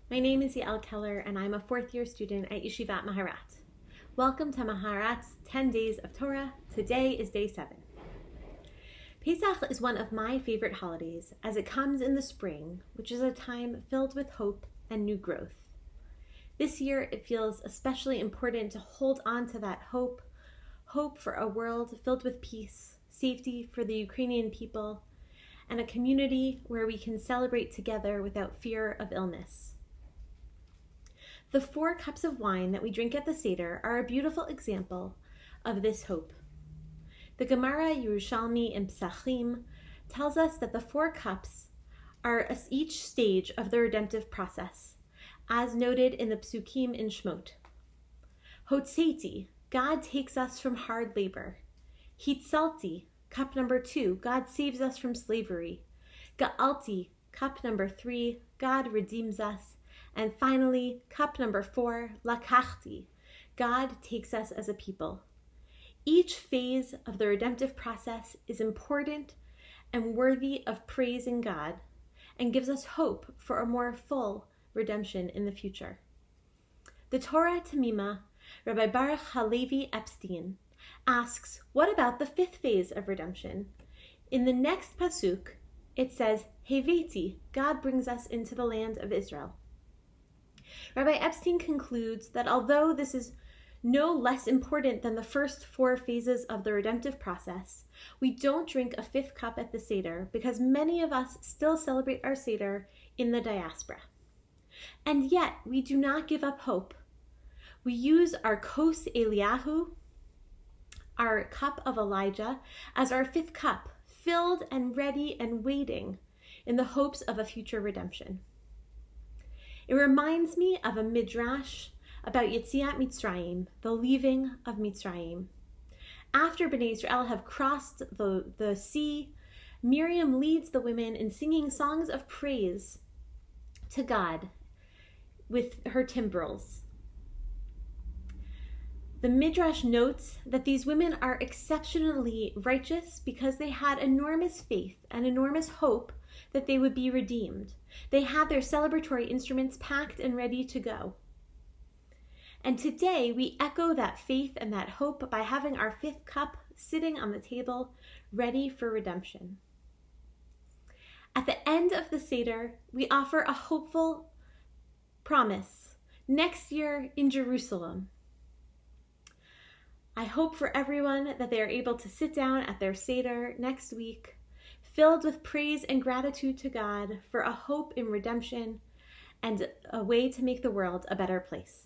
My name is Yael Keller, and I'm a fourth-year student at Yeshivat Maharat. Welcome to Maharat's 10 Days of Torah. Today is day 7. Pesach is one of my favorite holidays as it comes in the spring, which is a time filled with hope and new growth. This year, it feels especially important to hold on to that hope for a world filled with peace, safety for the Ukrainian people, and a community where we can celebrate together without fear of illness. The 4 cups of wine that we drink at the Seder are a beautiful example of this hope. The Gemara Yerushalmi in Pesachim tells us that the 4 cups are each stage of the redemptive process, as noted in the Psukim in Shmot. Hotzeiti, God takes us from hard labor. Hitzalti, cup number 2, God saves us from slavery. Ga'alti, cup number 3, God redeems us. And finally, cup number 4, Lakachti, God takes us as a people. Each phase of the redemptive process is important and worthy of praising God and gives us hope for a more full redemption in the future. The Torah Tamima, Rabbi Baruch Halevi Epstein, asks, what about the 5th phase of redemption? In the next pasuk, it says, Heveti, God brings us into the land of Israel. Rabbi Epstein concludes that although this is no less important than the first 4 phases of the redemptive process, we don't drink a 5th cup at the Seder because many of us still celebrate our Seder in the diaspora. And yet, we do not give up hope. We use our Kos Eliyahu, our cup of Elijah, as our 5th cup, filled and ready and waiting in the hopes of a future redemption. It reminds me of a midrash about Yetziat Mitzrayim, the leaving of Mitzrayim. After Bnei Israel have crossed the sea, Miriam leads the women in singing songs of praise to God with her timbrels. The midrash notes that these women are exceptionally righteous because they had enormous faith and enormous hope that they would be redeemed. They had their celebratory instruments packed and ready to go. And today we echo that faith and that hope by having our 5th cup sitting on the table, ready for redemption. At the end of the Seder, we offer a hopeful promise, next year in Jerusalem. I hope for everyone that they are able to sit down at their Seder next week, filled with praise and gratitude to God for a hope in redemption and a way to make the world a better place.